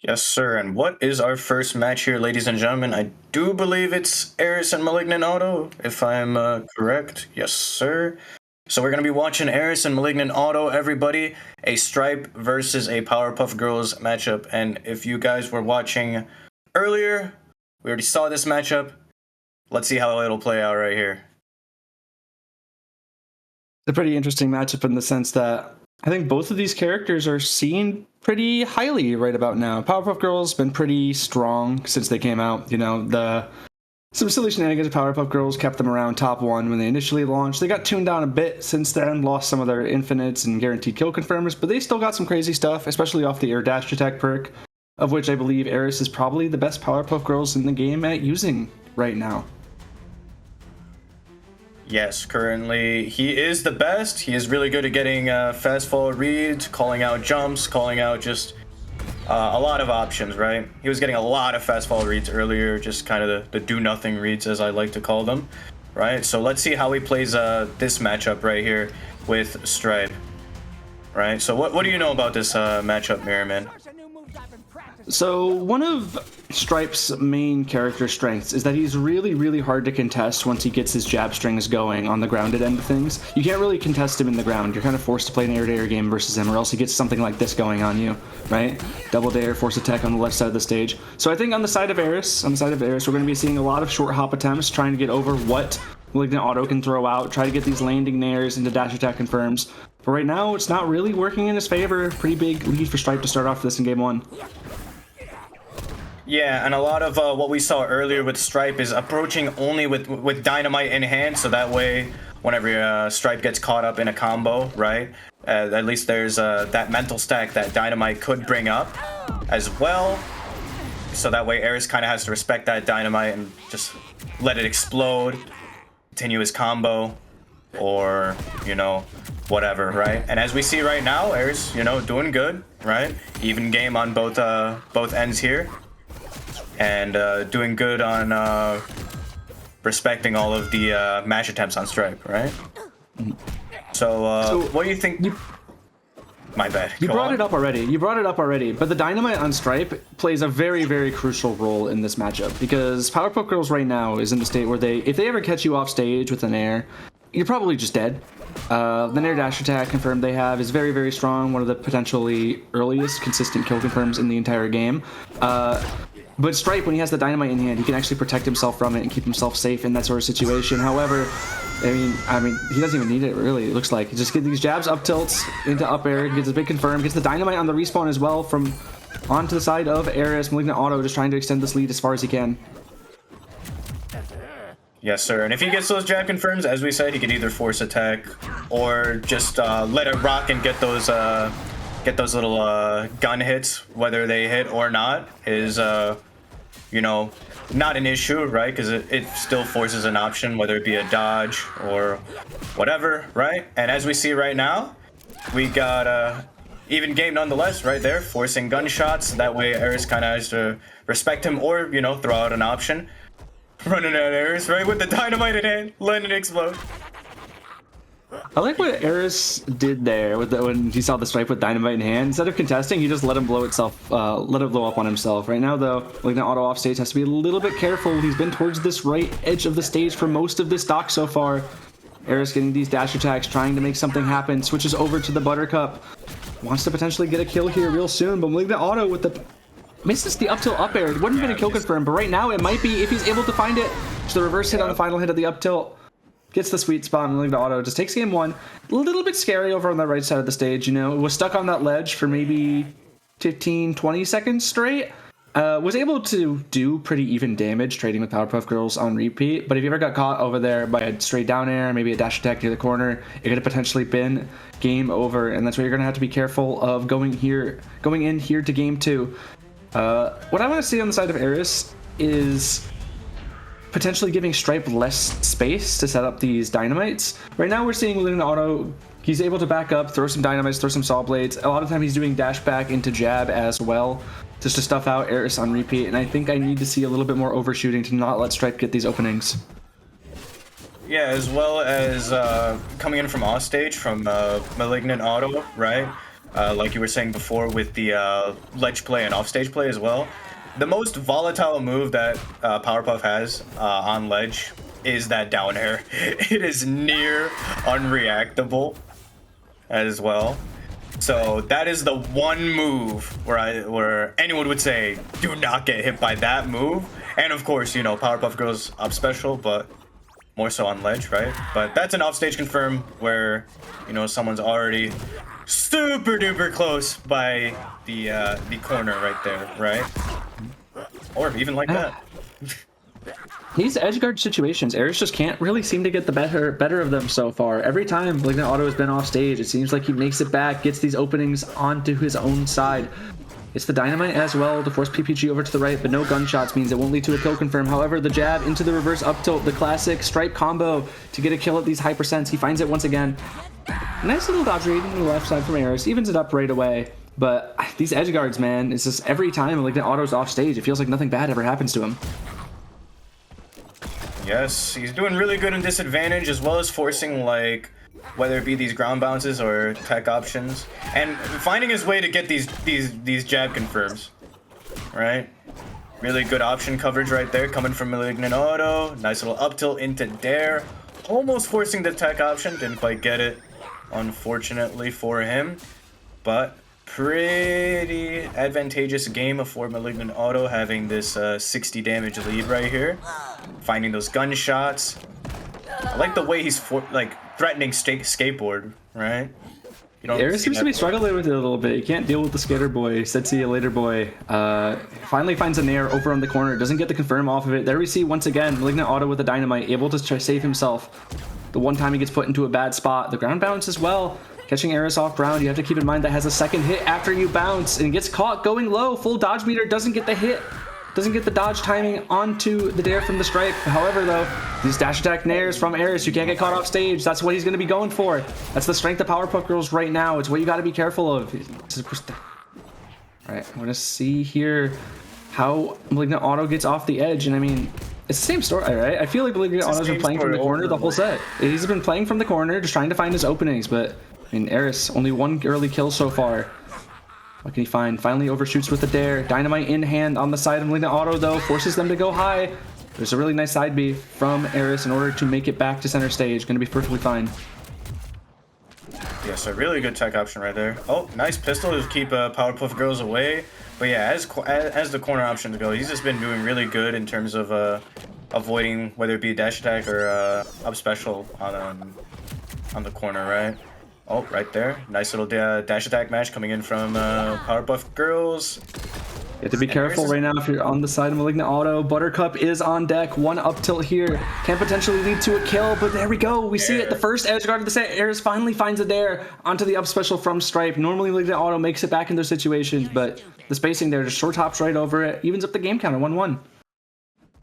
Yes, sir. And what is our first match here, ladies and gentlemen? I do believe it's Aeris and Malignantauto, if I'm correct. Yes, sir. So we're going to be watching Aeris and Malignantauto, everybody. A Stripe versus a Powerpuff Girls matchup. And if you guys were watching earlier, we already saw this matchup. Let's see how it'll play out right here. It's a pretty interesting matchup in the sense that I think both of these characters are seen pretty highly right about now. Powerpuff Girls been pretty strong since they came out. You know, some silly shenanigans of Powerpuff Girls kept them around top 1 when they initially launched. They got tuned down a bit since then, lost some of their infinites and guaranteed kill confirmers, but they still got some crazy stuff, especially off the air dash attack perk, of which I believe Aeris is probably the best Powerpuff Girls in the game at using right now. Yes, currently he is the best. He is really good at getting fast forward reads, calling out jumps, calling out just a lot of options, right? He was getting a lot of fast forward reads earlier, just kind of the do-nothing reads, as I like to call them, right? So let's see how he plays this matchup right here with Stripe, right? So what do you know about this matchup, Merriman? So one of Stripe's main character strengths is that he's really, really hard to contest once he gets his jab strings going on the grounded end of things. You can't really contest him in the ground. You're kind of forced to play an air-to-air game versus him, or else he gets something like this going on you, right? Double dare, force attack on the left side of the stage. So I think on the side of Aeris, we're going to be seeing a lot of short hop attempts, trying to get over what Malignantauto can throw out, try to get these landing nairs into dash attack confirms. But right now, it's not really working in his favor. Pretty big lead for Stripe to start off this in game 1. Yeah, and a lot of what we saw earlier with Stripe is approaching only with Dynamite in hand, so that way, whenever Stripe gets caught up in a combo, right, at least there's that mental stack that Dynamite could bring up as well. So that way, Aeris kind of has to respect that Dynamite and just let it explode, continue his combo, or, you know, whatever, right? And as we see right now, Aeris, you know, doing good, right? Even game on both ends here. And doing good on respecting all of the mash attempts on Stripe, right? So what do you think? My bad. You brought it up already. But the Dynamite on Stripe plays a very, very crucial role in this matchup because Powerpuff Girls right now is in the state where if they ever catch you off stage with an air, you're probably just dead. The Nair dash attack confirmed they have is very, very strong. One of the potentially earliest consistent kill confirms in the entire game. But Stripe, when he has the Dynamite in hand, he can actually protect himself from it and keep himself safe in that sort of situation. However, I mean, he doesn't even need it, really, it looks like. He just gets these jabs up tilts into up air, gets a big confirm, gets the Dynamite on the respawn as well from onto the side of Aeris. Malignantauto just trying to extend this lead as far as he can. Yes, sir. And if he gets those jab confirms, as we said, he can either force attack or just let it rock and get those little gun hits, whether they hit or not, is you know, not an issue, right? Because it still forces an option, whether it be a dodge or whatever, right? And as we see right now, we got even game nonetheless, right there, forcing gunshots. That way, Aeris kind of has to respect him, or you know, throw out an option. Running at Aeris, right, with the Dynamite in hand, letting it explode. I like what Aeris did there when he saw the Stripe with Dynamite in hand. Instead of contesting, he just let him blow up on himself. Right now, though, Malignantauto off stage has to be a little bit careful. He's been towards this right edge of the stage for most of this stock so far. Aeris getting these dash attacks, trying to make something happen. Switches over to the Buttercup. Wants to potentially get a kill here real soon, but Malignantauto with the misses the up tilt up air. It wouldn't have been a kill confirm, but right now it might be if he's able to find it. Just the reverse hit on the final hit of the up tilt. Gets the sweet spot and Malignantauto just takes game 1. A little bit scary over on the right side of the stage, you know. It was stuck on that ledge for maybe 15, 20 seconds straight. Was able to do pretty even damage trading with Powerpuff Girls on repeat, but if you ever got caught over there by a straight down air, maybe a dash attack near the corner, it could have potentially been game over, and that's why you're going to have to be careful of going in here to game 2. What I want to see on the side of Aeris is potentially giving Stripe less space to set up these Dynamites. Right now we're seeing Malignantauto, he's able to back up, throw some Dynamites, throw some Saw Blades. A lot of time he's doing dash back into jab as well, just to stuff out Aeris on repeat, and I think I need to see a little bit more overshooting to not let Stripe get these openings. Yeah, as well as coming in from off stage from Malignantauto, right? like you were saying before with the ledge play and offstage play as well. The most volatile move that Powerpuff has on ledge is that down air. It is near unreactable as well. So that is the one move where anyone would say, do not get hit by that move. And of course, you know, Powerpuff Girls up special, but more so on ledge, right? But that's an offstage confirm where, you know, someone's already super duper close by the corner right there, right? Or even like that. These edgeguard situations, Aeris just can't really seem to get the better of them so far. Every time Malignant Auto has been off stage, it seems like he makes it back, gets these openings onto his own side. It's the dynamite as well to force PPG over to the right, but no gunshots means it won't lead to a kill confirm. However, the jab into the reverse up tilt, the classic stripe combo to get a kill at these high percents. He finds it once again. Nice little dodge read on the left side from Aeris, evens it up right away. But these edge guards, man, it's just every time Malignant Auto's off stage, it feels like nothing bad ever happens to him. Yes, he's doing really good in disadvantage as well as forcing, like, whether it be these ground bounces or tech options, and finding his way to get these jab confirms, right? Really good option coverage right there coming from Malignant Auto. Nice little up tilt into dare, almost forcing the tech option, didn't quite get it, unfortunately for him, but pretty advantageous game for Malignant Auto, having this 60 damage lead right here, finding those gunshots. I like the way he's threatening skateboard, right? Aeris seems to be struggling with it a little bit. He can't deal with the skater boy. Said see you later boy. Finally finds a nair over on the corner. Doesn't get the confirm off of it. There we see once again Malignant Auto with the dynamite, able to try to save himself. The one time he gets put into a bad spot. The ground bounce as well. Catching Aeris off ground, you have to keep in mind that has a second hit after you bounce and gets caught going low. Full dodge meter, doesn't get the hit. Doesn't get the dodge timing onto the dare from the stripe. However, though, these dash attack nairs from Aeris, you can't get caught off stage. That's what he's going to be going for. That's the strength of Powerpuff Girls right now. It's what you got to be careful of. All right, I want to see here how Malignant Auto gets off the edge. And I mean, it's the same story, right? I feel like Malignant Auto's been playing from the corner the whole set. He's been playing from the corner, just trying to find his openings. But I mean, Aeris, only one early kill so far. What can he find? Finally overshoots with the dare. Dynamite in hand on the side of Malignant Auto, though. Forces them to go high. There's a really nice side B from Aeris in order to make it back to center stage. Going to be perfectly fine. Yes, a really good tech option right there. Oh, nice pistol to keep Powerpuff Girls away. But yeah, as the corner options go, he's just been doing really good in terms of avoiding whether it be dash attack or up special on the corner, right? Oh, right there. Nice little dash attack match coming in from Powerpuff Girls. You have to be careful right now if you're on the side of Malignant Auto. Buttercup is on deck. One up tilt here. Can potentially lead to a kill, but there we go. We see it. The first edge guard of the set. Aeris finally finds a dare onto the up special from Stripe. Normally Malignant Auto makes it back in those situations, but the spacing there just short hops right over it. Evens up the game counter, 1-1.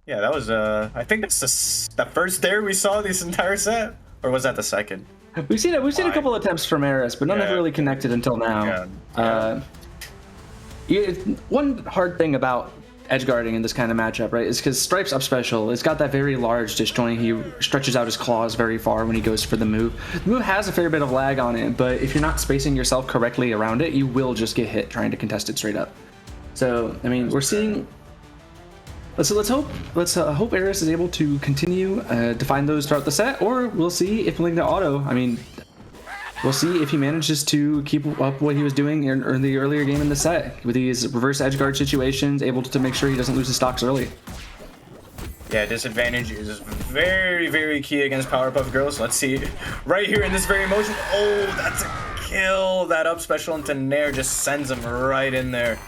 Yeah, that was, I think that's the first dare we saw this entire set. Or was that the second? We've seen a couple attempts from Aeris, but none have really connected until now. One hard thing about edge guarding in this kind of matchup, right, is because Stripe's up special. It's got that very large disjoint. He stretches out his claws very far when he goes for the move. The move has a fair bit of lag on it, but if you're not spacing yourself correctly around it, you will just get hit trying to contest it straight up. So, I mean, we're seeing. Let's hope Aeris is able to continue to find those throughout the set, or we'll see if Malignant Auto. I mean, we'll see if he manages to keep up what he was doing in the earlier game in the set with these reverse edge guard situations, able to make sure he doesn't lose his stocks early. Yeah, disadvantage is very, very key against Powerpuff Girls. Let's see right here in this very motion. Oh, that's a kill. That up special into Nair just sends him right in there.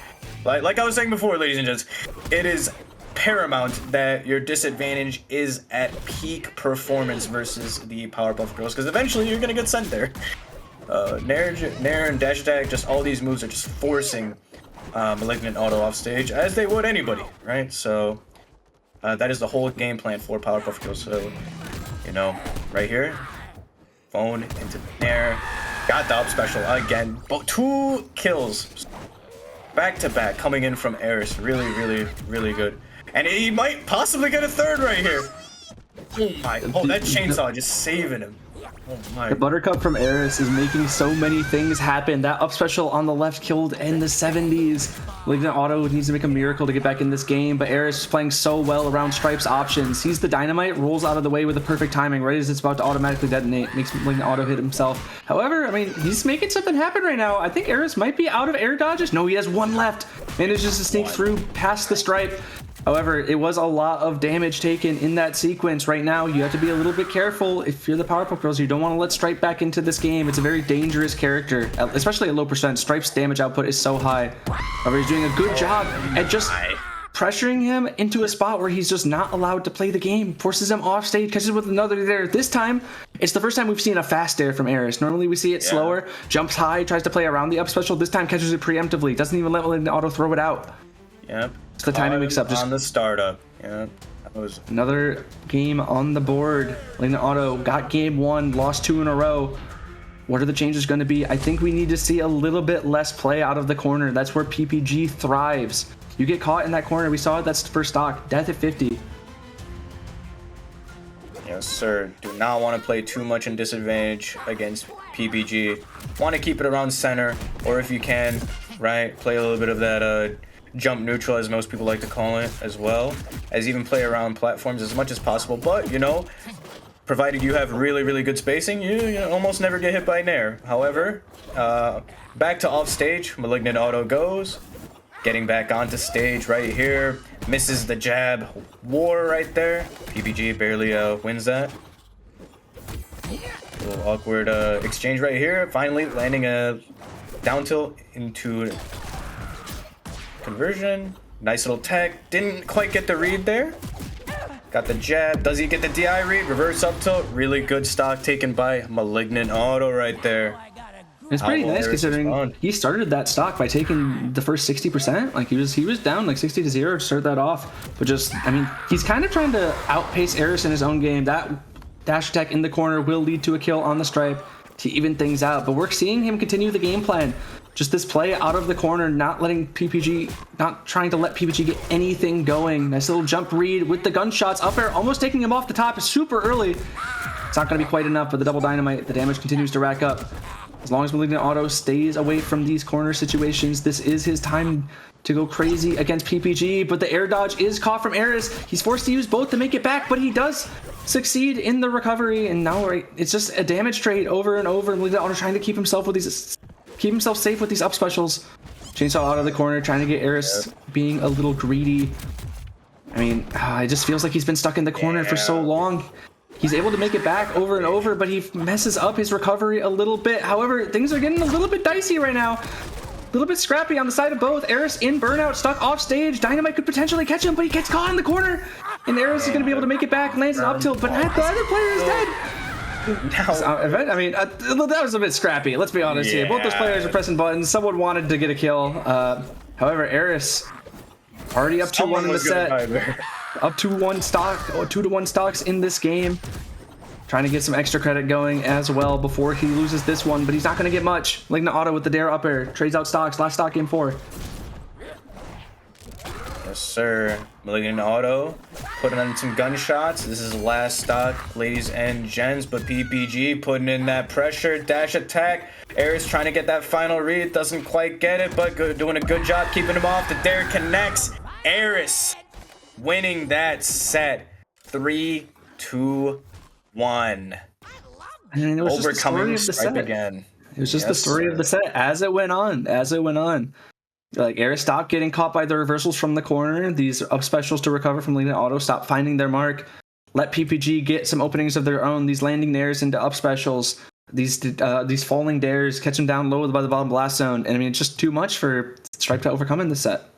Like I was saying before, ladies and gents, it is paramount that your disadvantage is at peak performance versus the Powerpuff Girls, because eventually you're gonna get sent there. Nair and dash attack, just all these moves are just forcing Malignant Auto off stage, as they would anybody, right? So that is the whole game plan for Powerpuff Girls. So, you know, right here, phone into Nair, got the up special again, but 2 kills back to back coming in from Aeris. Really, really, really good. And he might possibly get a third right here. Oh my, that chainsaw just saving him. Oh my. The Buttercup from Aeris is making so many things happen. That up special on the left killed in the 70s. Malignant Auto needs to make a miracle to get back in this game, but Aeris is playing so well around Stripe's options. Sees the dynamite, rolls out of the way with the perfect timing, right as it's about to automatically detonate, makes Malignant Auto hit himself. However, I mean, he's making something happen right now. I think Aeris might be out of air dodges. No, he has one left. Manages to sneak through past the Stripe. However, it was a lot of damage taken in that sequence. Right now, you have to be a little bit careful. If you're the Powerpuff Girls, you don't want to let Stripe back into this game. It's a very dangerous character, especially at low percent. Stripe's damage output is so high. However, he's doing a good job at just pressuring him into a spot where he's just not allowed to play the game. Forces him off stage, catches with another dare. This time, it's the first time we've seen a fast dare from Aeris. Normally we see it slower, jumps high, tries to play around the up special. This time catches it preemptively, doesn't even let Malignant Auto throw it out. Yep. It's the timing mix up. Just on the startup. Yeah. That was another game on the board. Malignant Auto got game 1, lost 2 in a row. What are the changes going to be? I think we need to see a little bit less play out of the corner. That's where PPG thrives. You get caught in that corner. We saw it. That's the first stock. Death at 50. Yes, sir. Do not want to play too much in disadvantage against PPG. Want to keep it around center, or if you can, right, play a little bit of that jump neutral, as most people like to call it, as well as even play around platforms as much as possible. But, you know, provided you have really, really good spacing, you almost never get hit by Nair. However, back to off stage, Malignant Auto goes. Getting back onto stage right here. Misses the jab. War right there. PPG barely wins that. A little awkward exchange right here. Finally landing a down tilt into conversion. Nice little tech. Didn't quite get the read there. Got the jab. Does he get the DI read? Reverse up tilt. Really good stock taken by Malignant Auto right there. It's pretty nice considering he started that stock by taking the first 60%. Like he was down like 60 to 0 to start that off. But just, I mean, he's kind of trying to outpace Aeris in his own game. That dash attack in the corner will lead to a kill on the Stripe to even things out. But we're seeing him continue the game plan. Just this play out of the corner, not letting PPG, not trying to let PPG get anything going. Nice little jump read with the gunshots up air, almost taking him off the top. It's super early. It's not going to be quite enough, but the double dynamite, the damage continues to rack up. As long as Malignant Auto stays away from these corner situations, this is his time to go crazy against PPG, but the air dodge is caught from Aeris. He's forced to use both to make it back, but he does succeed in the recovery, and now it's just a damage trade over and over. Malignant Auto trying to keep himself safe with these up specials. Chainsaw out of the corner, trying to get Aeris being a little greedy. I mean, it just feels like he's been stuck in the corner for so long. He's able to make it back over and over, but he messes up his recovery a little bit. However, things are getting a little bit dicey right now. A little bit scrappy on the side of both. Aeris in burnout, stuck off stage. Dynamite could potentially catch him, but he gets caught in the corner. And Aeris is going to be able to make it back, lands an up tilt, but the other player is dead. I mean, that was a bit scrappy. Let's be honest here. Both those players are pressing buttons. Someone wanted to get a kill. However, Aeris already up 2-1 in the set. Up 2-1 stock, or 2-1 stocks in this game. Trying to get some extra credit going as well before he loses this one, but he's not going to get much. Malignant Auto with the dare up air. Trades out stocks. Last stock game 4. Yes, sir. Malignant Auto putting on some gunshots. This is last stock, ladies and gents, but PPG putting in that pressure. Dash attack. Aeris trying to get that final read. Doesn't quite get it, but doing a good job keeping him off. The dare connects. Aeris winning that set. 3-2-1. And it was overcoming just the Stripe set. again. It was just the story of the set as it went on. Like Aeris stopped getting caught by the reversals from the corner. These up specials to recover from Malignant Auto stopped finding their mark. Let PPG get some openings of their own. These landing dares into up specials. These falling dares catch them down low by the bottom blast zone. And I mean, it's just too much for Stripe to overcome in this set.